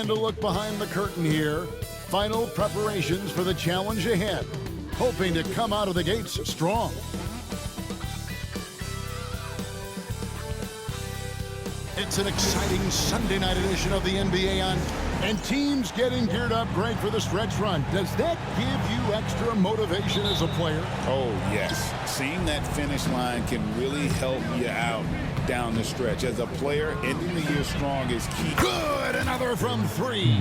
And a look behind the curtain here. Final preparations for the challenge ahead. Hoping to come out of the gates strong. It's an exciting Sunday night edition of the NBA on, and teams getting geared up great for the stretch run. Does that give you extra motivation as a player? Oh, yes. Seeing that finish line can really help you out down the stretch. As a player, ending the year strong is key. Good, another from three.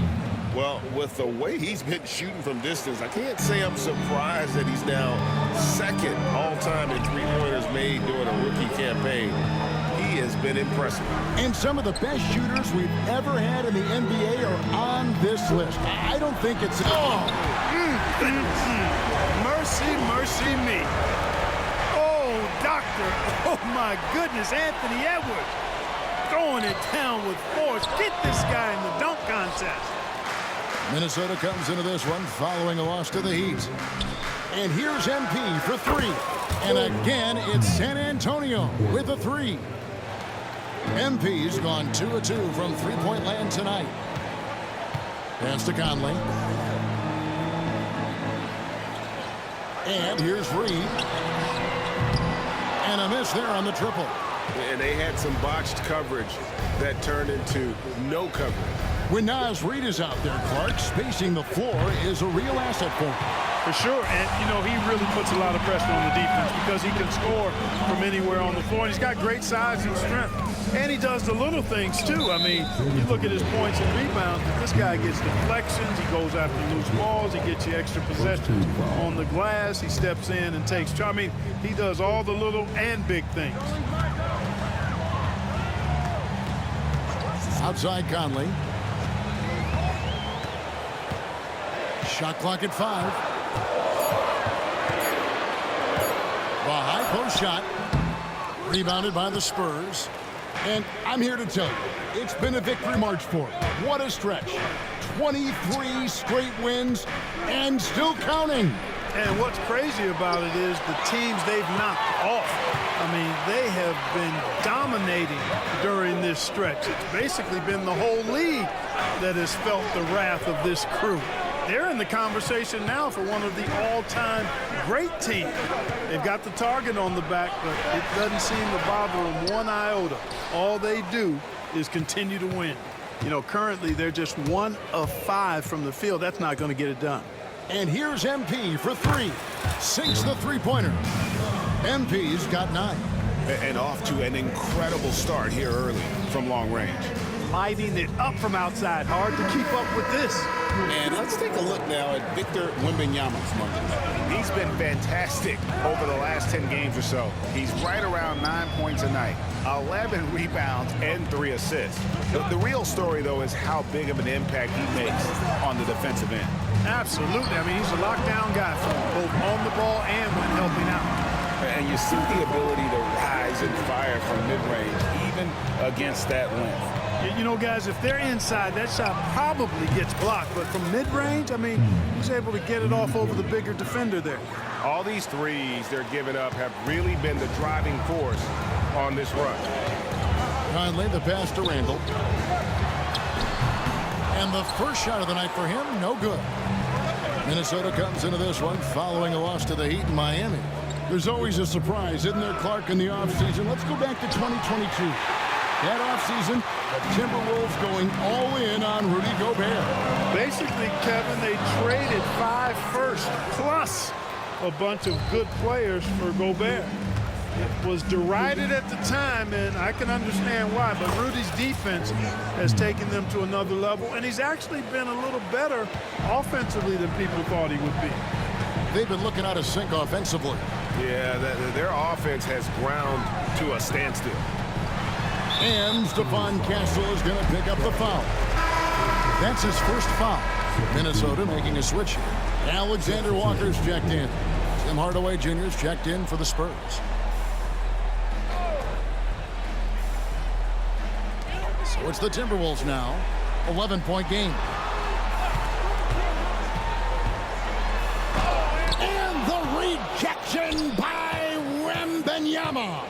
Well, with the way he's been shooting from distance, I can't say I'm surprised that he's now second all-time in three-pointers made during a rookie campaign. He has been impressive. And some of the best shooters we've ever had in the NBA are on this list. I don't think it's... Mercy, mercy me. Oh, doctor. Oh, my goodness, Anthony Edwards. Throwing it down with force. Get this guy in the dunk contest. Minnesota comes into this one following a loss to the Heat. And here's MP for three. And again, it's San Antonio with a three. MP's gone 2 of 2 from three-point land tonight. Pass to Conley. And here's Reed. And a miss there on the triple. And they had some botched coverage that turned into no coverage. When Naz Reid is out there, Clark, spacing the floor is a real asset for him. For sure, and, you know, he really puts a lot of pressure on the defense because he can score from anywhere on the floor. And he's got great size and strength. And he does the little things, too. I mean, you look at his points and rebounds. This guy gets deflections. He goes after loose balls. He gets you extra possessions on the glass. He steps in and takes charge. I mean, he does all the little and big things. Outside Conley. Shot clock at 5. A high post shot. Rebounded by the Spurs. And I'm here to tell you, it's been a victory march for them. What a stretch. 23 straight wins and still counting. And what's crazy about it is the teams they've knocked off. I mean, they have been dominating during this stretch. It's basically been the whole league that has felt the wrath of this crew. They're in the conversation now for one of the all-time great teams. They've got the target on the back, but it doesn't seem to bother them one iota. All they do is continue to win. You know, currently they're just 1 of 5 from the field. That's not going to get it done. And here's MP for three. Sinks the three-pointer. MP's got 9. And off to an incredible start here early from long range. Lighting it up from outside. Hard to keep up with this. And let's take a look now at Victor Wembanyama's numbers. He's been fantastic over the last 10 games or so. He's right around 9 points a night, 11 rebounds, and 3 assists. The real story, though, is how big of an impact he makes on the defensive end. Absolutely. I mean, he's a lockdown guy for both on the ball and when helping out. And you see the ability to rise and fire from mid-range, even against that length. You know, guys, if they're inside, that shot probably gets blocked. But from mid-range, I mean, he's able to get it off over the bigger defender there. All these threes they're giving up have really been the driving force on this run. Conley, the pass to Randall. And the first shot of the night for him, no good. Minnesota comes into this one following a loss to the Heat in Miami. There's always a surprise, isn't there, Clark, in the offseason? Let's go back to 2022. That offseason, the Timberwolves going all in on Rudy Gobert. Basically, Kevin, they traded 5 firsts plus a bunch of good players for Gobert. It was derided at the time, and I can understand why, but Rudy's defense has taken them to another level, and he's actually been a little better offensively than people thought he would be. They've been looking out of sync offensively. Yeah, their offense has ground to a standstill. And Stephon Castle is going to pick up the foul. That's his first foul. Minnesota making a switch here. Alexander Walker's checked in. Tim Hardaway Jr.'s checked in for the Spurs. So it's the Timberwolves now. 11-point game. And the rejection by Wembanyama.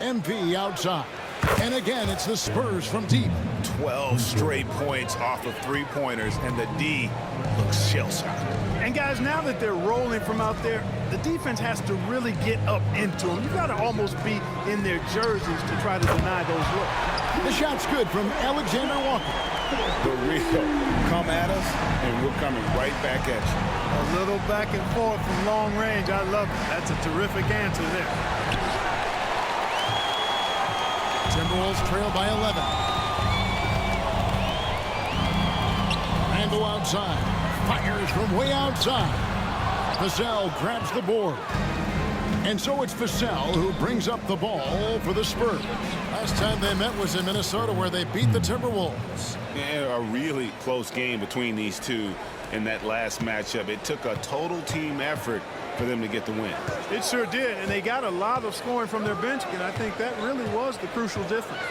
MP outside. And again, it's the Spurs from deep. 12 straight points off of three-pointers, and the D looks shell-shocked. And guys, now that they're rolling from out there, the defense has to really get up into them. You've got to almost be in their jerseys to try to deny those looks. The shot's good from Alexander Walker. The real come at us, and we're coming right back at you. A little back and forth from long range. I love it. That's a terrific answer there. Timberwolves trail by 11. Randle outside. Fires from way outside. Vassell grabs the board. And so it's Vassell who brings up the ball for the Spurs. Last time they met was in Minnesota, where they beat the Timberwolves. Yeah, a really close game between these two in that last matchup. It took a total team effort for them to get the win. It sure did, and they got a lot of scoring from their bench, and I think that really was the crucial difference.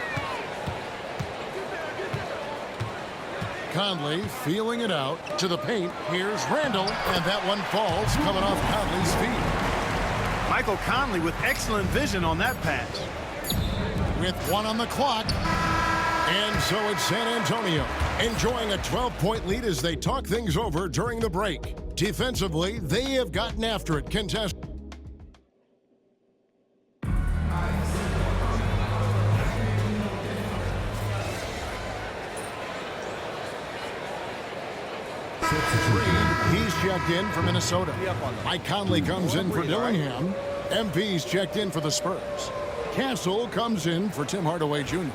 Conley feeling it out to the paint. Here's Randle, and that one falls coming off Conley's feet. Michael Conley with excellent vision on that pass. With 1 on the clock. And so it's San Antonio enjoying a 12-point lead as they talk things over during the break. Defensively, they have gotten after it. Contest. He's checked in for Minnesota. Mike Conley comes in for Dillingham. MP's checked in for the Spurs. Castle comes in for Tim Hardaway Jr.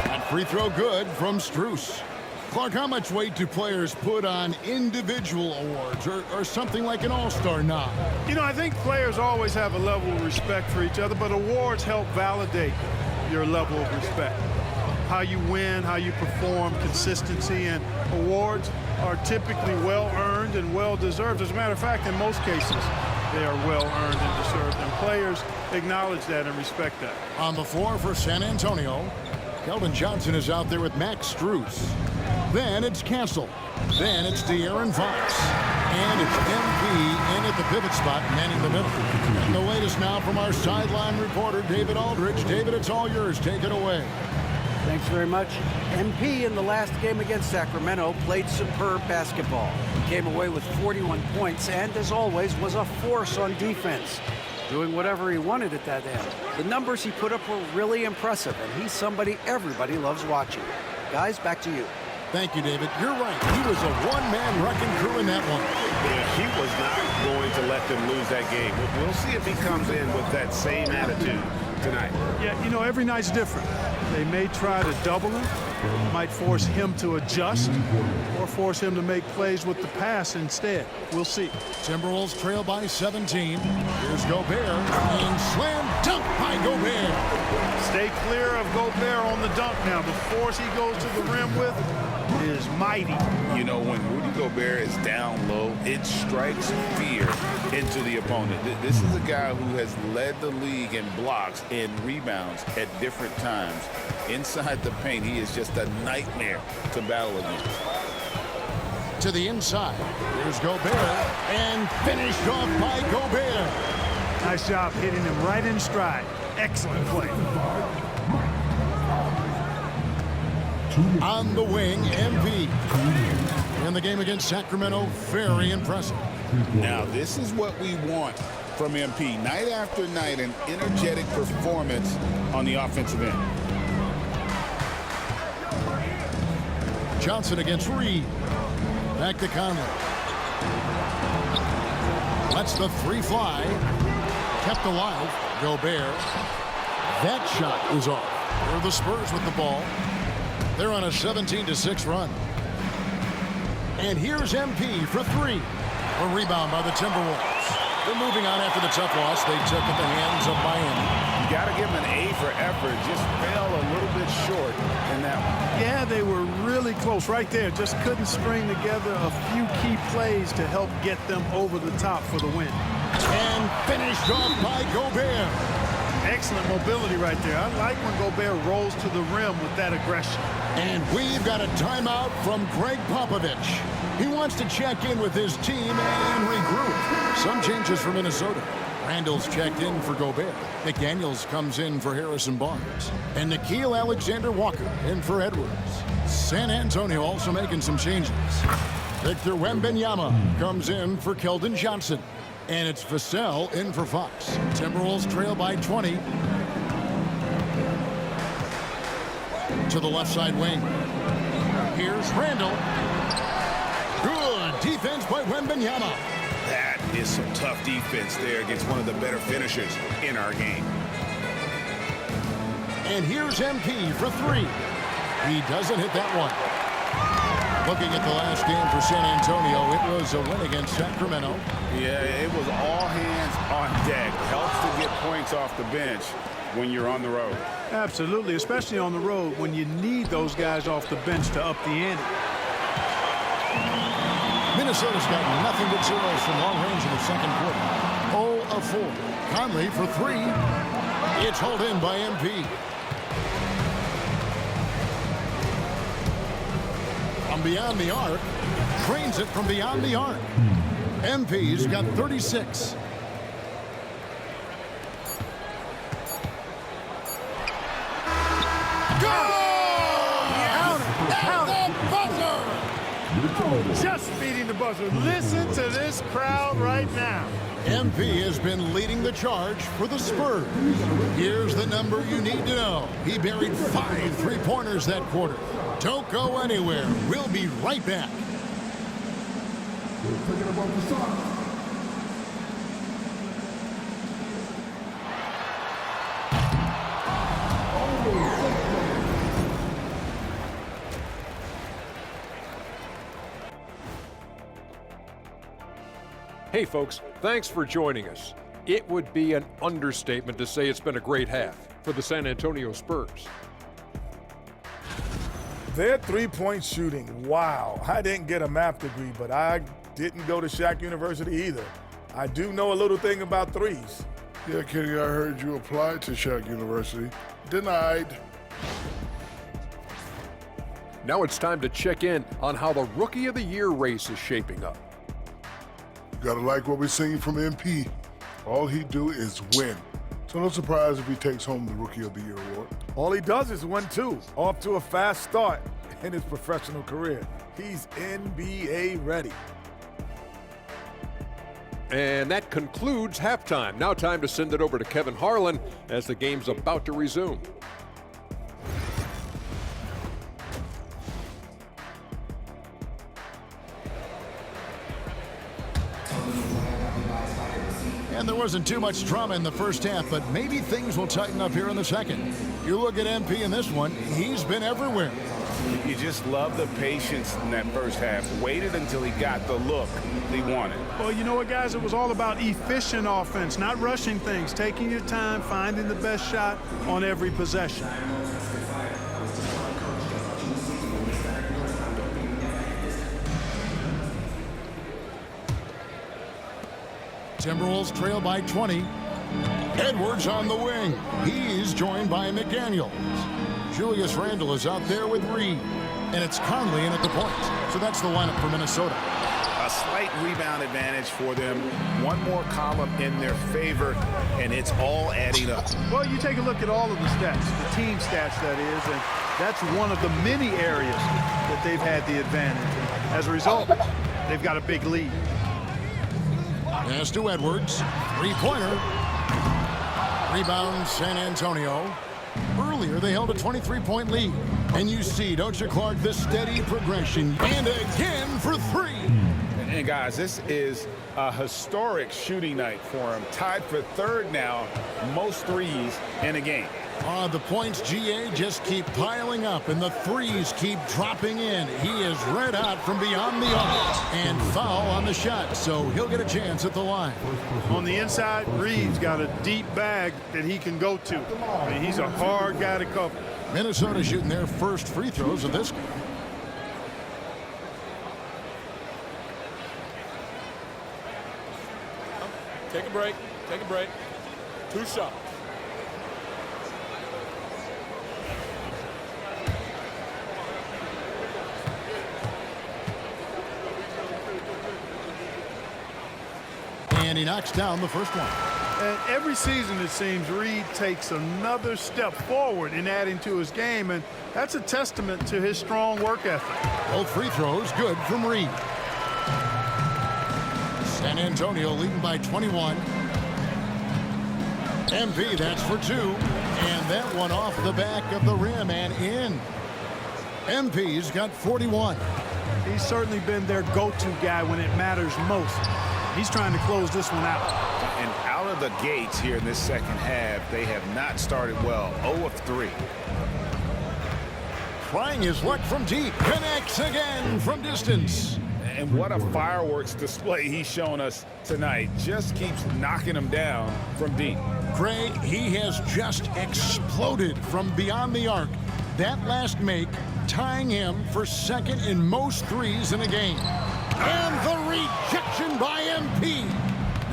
That free throw good from Strus. Clark, how much weight do players put on individual awards or something like an all-star nod? You know, I think players always have a level of respect for each other, but awards help validate your level of respect. How you win, how you perform, consistency, and awards are typically well-earned and well-deserved. As a matter of fact, in most cases, they are well-earned and deserved, and players acknowledge that and respect that. On the floor for San Antonio, Keldon Johnson is out there with Max Strus. Then it's Castle. Then it's De'Aaron Fox. And it's MP in at the pivot spot, manning the middle. And the latest now from our sideline reporter, David Aldridge. David, it's all yours. Take it away. Thanks very much. MP in the last game against Sacramento played superb basketball. Came away with 41 points and, as always, was a force on defense, doing whatever he wanted at that end. The numbers he put up were really impressive, and he's somebody everybody loves watching. Guys, back to you. Thank you, David. You're right. He was a one-man wrecking crew in that one. Yeah, he was not going to let them lose that game. We'll see if he comes in with that same attitude tonight. Yeah, you know, every night's different. They may try to double him, might force him to adjust, or force him to make plays with the pass instead. We'll see. Timberwolves trail by 17. Here's Gobert, and slam dunk by Gobert. Stay clear of Gobert on the dunk now. The force he goes to the rim with is mighty. You know, when Rudy Gobert is down low, it strikes fear into the opponent. This is a guy who has led the league in blocks and rebounds at different times. Inside the paint, he is just a nightmare to battle against. To the inside. Here's Gobert, and finished off by Gobert. Nice job hitting him right in stride. Excellent play. On the wing, MP. In the game against Sacramento, very impressive. Now, this is what we want from MP. Night after night, an energetic performance on the offensive end. Johnson against Reed. Back to Conley. Lets the three fly. Kept alive. Gobert. That shot is off. For the Spurs with the ball. They're on a 17-6 run. And here's MP for three. A rebound by the Timberwolves. They're moving on after the tough loss they took at the hands of Miami. You got to give him an A for effort. Just fell a little bit short in that one. Yeah, they were really close right there. Just couldn't string together a few key plays to help get them over the top for the win. And finished off by Gobert. Excellent mobility right there. I like when Gobert rolls to the rim with that aggression. And we've got a timeout from Greg Popovich. He wants to check in with his team and regroup. Some changes for Minnesota. Randall's checked in for Gobert. McDaniels comes in for Harrison Barnes. And Nickeil Alexander-Walker in for Edwards. San Antonio also making some changes. Victor Wembanyama comes in for Keldon Johnson. And it's Vassell in for Fox. Timberwolves trail by 20. To the left side wing. Here's Randall. Good defense by Wembanyama. That is some tough defense there against one of the better finishers in our game. And here's MP for three. He doesn't hit that one. Looking at the last game for San Antonio, it was a win against Sacramento. Yeah, it was all hands on deck. Helps to get points off the bench when you're on the road. Absolutely, especially on the road when you need those guys off the bench to up the ante. Minnesota's got nothing but zeros from long range in the second quarter. 0 of 4. Conley for three. It's hauled in by MP. From beyond the arc. Trains it from beyond the arc. MP's got 36. Just beating the buzzer. Listen to this crowd right now. MP has been leading the charge for the Spurs. Here's the number you need to know. He buried 5 three-pointers that quarter. Don't go anywhere. We'll be right back. Hey folks, thanks for joining us. It would be an understatement to say it's been a great half for the San Antonio Spurs. Their three-point shooting, wow. I didn't get a math degree, but I didn't go to Shaq University either. I do know a little thing about threes. Yeah, Kenny, I heard you applied to Shaq University. Denied. Now it's time to check in on how the Rookie of the Year race is shaping up. Gotta like what we're seeing from MP. All he do is win. So no surprise if he takes home the Rookie of the Year award. All he does is win, too. Off to a fast start in his professional career. He's NBA ready. And that concludes halftime. Now time to send it over to Kevin Harlan as the game's about to resume. And there wasn't too much drama in the first half, but maybe things will tighten up here in the second. You look at MP in this one, he's been everywhere. You just love the patience in that first half. Waited until he got the look he wanted. Well, you know what, guys? It was all about efficient offense, not rushing things, taking your time, finding the best shot on every possession. Timberwolves trail by 20. Edwards on the wing. He's joined by McDaniels. Julius Randle is out there with Reed. And it's Conley in at the point. So that's the lineup for Minnesota. A slight rebound advantage for them. One more column in their favor, and it's all adding up. Well, you take a look at all of the stats, the team stats, that is, and that's one of the many areas that they've had the advantage. And as a result, they've got a big lead. Pass to Edwards. Three-pointer. Rebound, San Antonio. Earlier, they held a 23-point lead. And you see, don't you, Clark, the steady progression. And again for three. And guys, this is a historic shooting night for him. Tied for third now, most threes in a game. The points, GA, just keep piling up, and the threes keep dropping in. He is red hot from beyond the arc. And foul on the shot, so he'll get a chance at the line. On the inside, Reed's got a deep bag that he can go to. I mean, he's a hard guy to cover. Minnesota shooting their first free throws of this game. Take a break. Take a break. 2 shots. And he knocks down the first one. And every season, it seems, Reed takes another step forward in adding to his game, and that's a testament to his strong work ethic. Both free throws good from Reed. San Antonio leading by 21. MP, that's for 2. And that one off the back of the rim and in. MP's got 41. He's certainly been their go-to guy when it matters most. He's trying to close this one out. And out of the gates here in this second half, they have not started well. 0 of 3. Trying his luck from deep. Connects again from distance. And what a fireworks display he's shown us tonight. Just keeps knocking them down from deep. Craig, he has just exploded from beyond the arc. That last make tying him for second in most threes in a game. And the rejection by MP.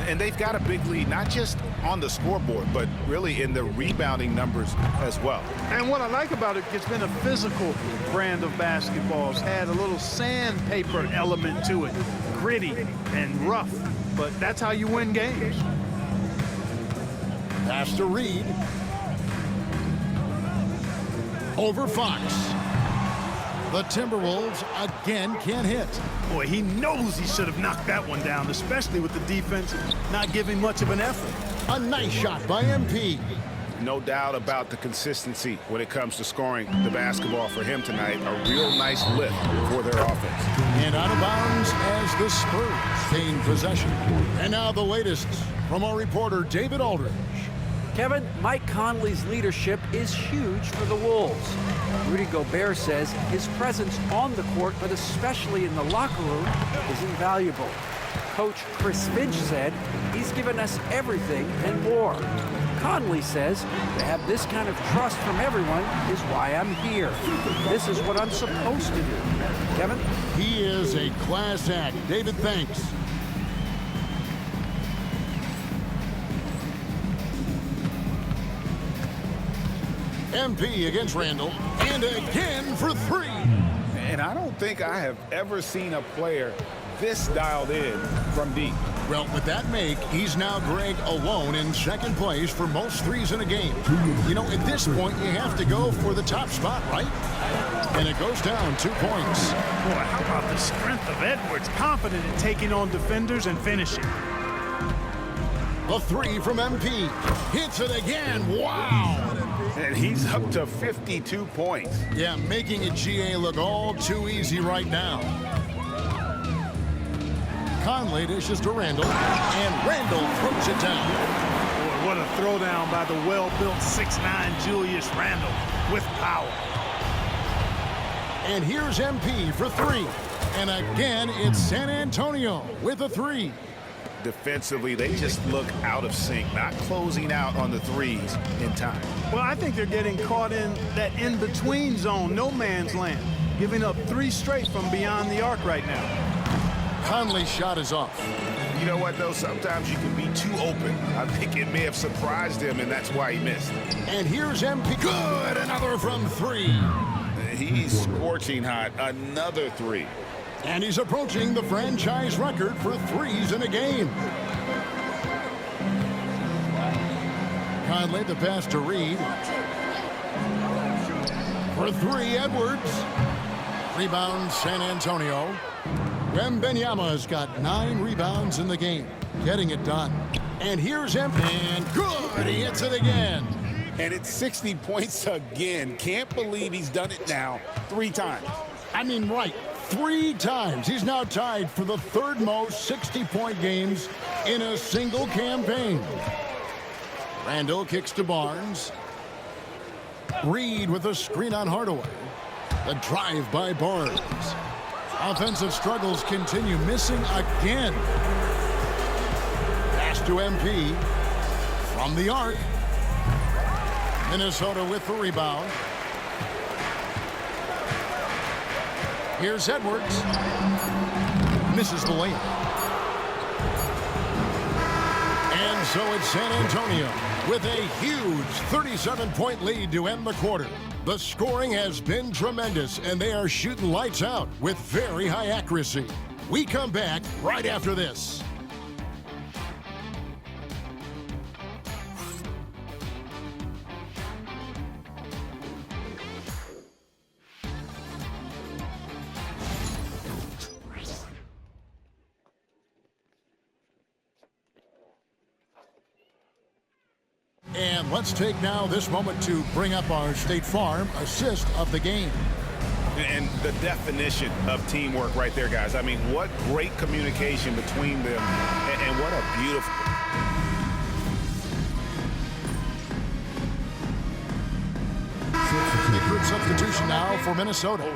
And they've got a big lead, not just on the scoreboard, but really in the rebounding numbers as well. And what I like about it, it's been a physical brand of basketball. It's had a little sandpaper element to it, gritty and rough, but that's how you win games. Pass to Reed. Over Fox. The Timberwolves again can't hit. Boy, he knows he should have knocked that one down, especially with the defense not giving much of an effort. A nice shot by MP. No doubt about the consistency when it comes to scoring the basketball for him tonight. A real nice lift for their offense. And out of bounds as the Spurs gain possession. And now the latest from our reporter, David Aldridge. Kevin, Mike Conley's leadership is huge for the Wolves. Rudy Gobert says his presence on the court, but especially in the locker room, is invaluable. Coach Chris Finch said he's given us everything and more. Conley says to have this kind of trust from everyone is why I'm here. This is what I'm supposed to do. Kevin? He is a class act. David, thanks. MP against Randall, and again for 3. And I don't think I have ever seen a player this dialed in from deep. Well, with that make, he's now, Greg, alone in second place for most threes in a game. You know, at this point, you have to go for the top spot, right? And it goes down 2 points. Boy, how about the strength of Edwards, confident in taking on defenders and finishing. A 3 from MP. Hits it again. Wow. And he's up to 52 points. Yeah, making a GA look all too easy right now. Conley dishes to Randall, and Randall throws it down. Boy, what a throwdown by the well-built 6'9" Julius Randle with power. And here's MP for 3. And again, it's San Antonio with a 3. Defensively, they just look out of sync, not closing out on the threes in time. Well, I think they're getting caught in that in-between zone, no man's land, giving up 3 straight from beyond the arc right now. Conley's shot is off. You know what, though? Sometimes you can be too open. I think it may have surprised him, and that's why he missed. And here's MP. Good, another from 3. He's scorching hot. Another 3. And he's approaching the franchise record for threes in a game. Conley, the pass to Reed. For 3, Edwards. Rebound, San Antonio. Wembanyama's got 9 rebounds in the game, getting it done. And here's MP. And good, he hits it again. And it's 60 points again. Can't believe he's done it now 3 times. I mean, right. 3 times. He's now tied for the 3rd most 60-point games in a single campaign. Randall kicks to Barnes. Reed with a screen on Hardaway. The drive by Barnes. Offensive struggles continue, missing again. Pass to MP. From the arc. Minnesota with the rebound. Here's Edwards. Misses the layup. And so it's San Antonio with a huge 37-point lead to end the quarter. The scoring has been tremendous, and they are shooting lights out with very high accuracy. We come back right after this. let's take now this moment to bring up our State Farm assist of the game. And the definition of teamwork right there, guys. I mean, what great communication between them, and what a beautiful... Secret substitution now for Minnesota.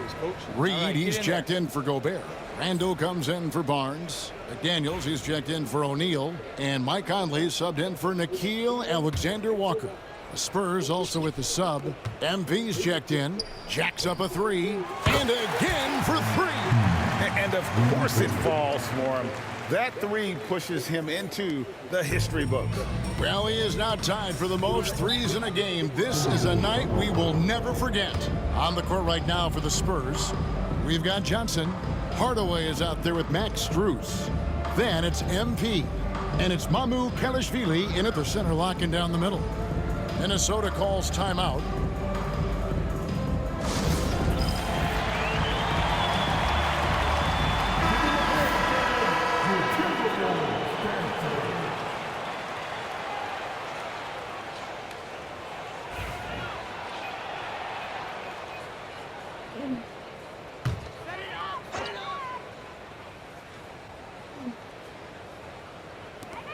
Reed, he's checked in for Gobert. Randall comes in for Barnes. McDaniels, he's checked in for O'Neal. And Mike Conley subbed in for Nickeil Alexander-Walker. The Spurs also with the sub. MP's checked in. Jacks up a three. And again for three. And of course it falls for him. That three pushes him into the history book. Well, he is now tied for the most threes in a game. This is a night we will never forget. On the court right now for the Spurs, we've got Johnson. Hardaway is out there with Max Strus. Then it's MP. And it's Mamu Kelishvili in at the center, locking down the middle. Minnesota calls timeout.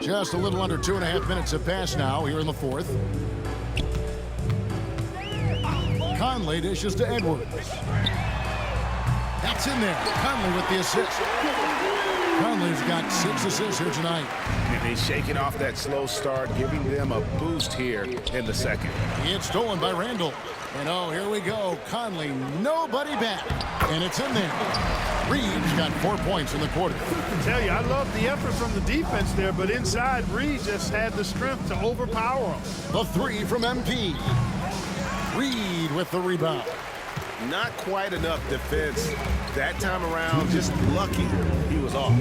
Just a little under 2.5 minutes have passed now here in the fourth. Conley dishes to Edwards. That's in there. Conley with the assist. Conley's got 6 assists here tonight. And he's shaking off that slow start, giving them a boost here in the second. It's stolen by Randall. And oh, here we go. Conley, nobody back. And it's in there. Reed's got 4 points in the quarter. I tell you, I love the effort from the defense there, but inside, Reed just had the strength to overpower him. The three from MP. Reed with the rebound. Not quite enough defense that time around. Just lucky he was off.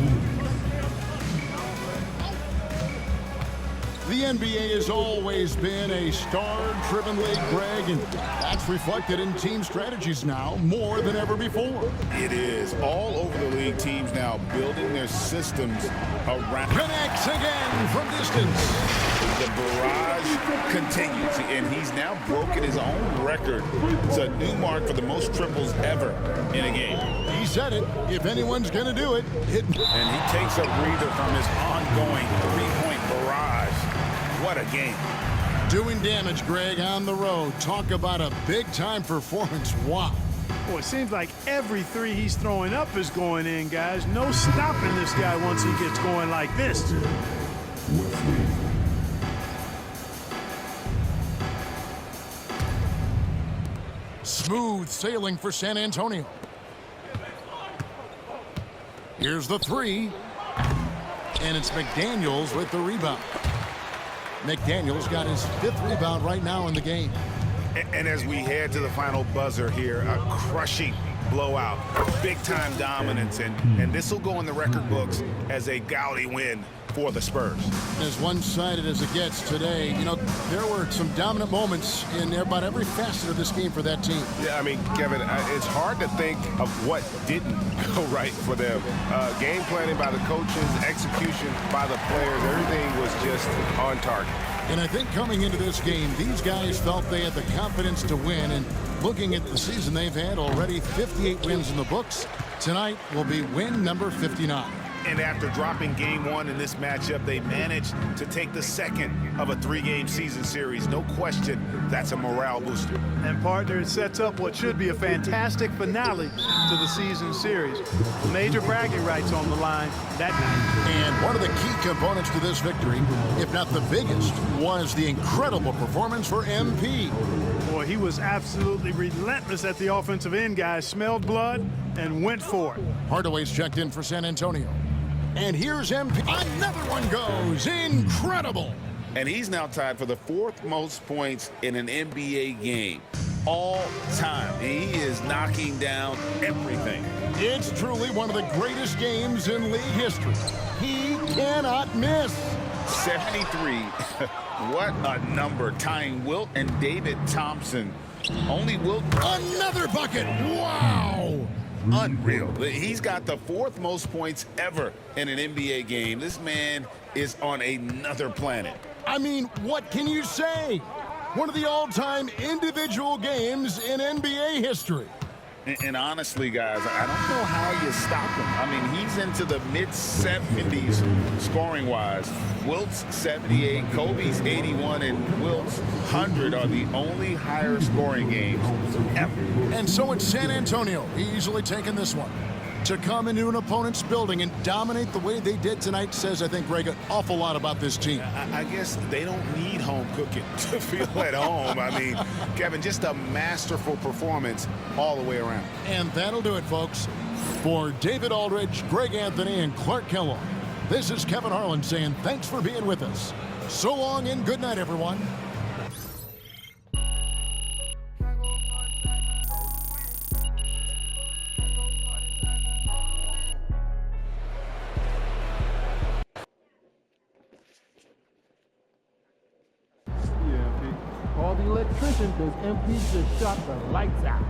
The NBA has always been a star-driven league, Greg, and that's reflected in team strategies now more than ever before. It is. All over the league, teams now building their systems around. Connects again from distance. The barrage continues, and he's now broken his own record. It's a new mark for the most triples ever in a game. He said it. If anyone's going to do it, hit. And he takes a breather from his ongoing three-point barrage. What a game. Doing damage, Greg, on the road. Talk about a big-time performance. Wow. Boy, it seems like every three he's throwing up is going in, guys. No stopping this guy once he gets going like this. Smooth sailing for San Antonio. Here's the three. And it's McDaniels with the rebound. McDaniels got his 5th rebound right now in the game. And as we head to the final buzzer here, a crushing blowout, big-time dominance, and this will go in the record books as a gaudy win for the Spurs. As one-sided as it gets today, you know, there were some dominant moments in about every facet of this game for that team. Yeah, I mean, Kevin, it's hard to think of what didn't go right for them. Game planning by the coaches, execution by the players, everything was just on target. And I think coming into this game, these guys felt they had the confidence to win. And looking at the season they've had, already 58 wins in the books. Tonight will be win number 59. And after dropping game 1 in this matchup, they managed to take the second of a 3-game season series. No question, that's a morale booster. And partner, it sets up what should be a fantastic finale to the season series. Major bragging rights on the line that night. And one of the key components to this victory, if not the biggest, was the incredible performance for MP. Boy, he was absolutely relentless at the offensive end, guys. Smelled blood and went for it. Hardaway's checked in for San Antonio. And here's MP. Another one goes. Incredible. And he's now tied for the 4th most points in an NBA game all time. He is knocking down everything. It's truly one of the greatest games in league history. He cannot miss. 73. What a number, tying Wilt and David Thompson. Only Wilt. Another bucket. Wow. Unreal. He's got the 4th most points ever in an NBA game. This man is on another planet. I mean, what can you say? one of the all-time individual games in NBA history. And honestly, guys, I don't know how you stop him. I mean, he's into the mid-70s scoring-wise. Wilt's 78, Kobe's 81, and Wilt's 100 are the only higher scoring games ever. And so it's San Antonio easily taking this one. To come into an opponent's building and dominate the way they did tonight says, I think, Greg, an awful lot about this team. I guess they don't need home cooking to feel at home. I mean, Kevin, just a masterful performance all the way around. And that'll do it, folks. For David Aldridge, Greg Anthony, and Clark Kellogg, this is Kevin Harlan saying thanks for being with us. So long and good night, everyone. Call the electrician because MP just shot the lights out.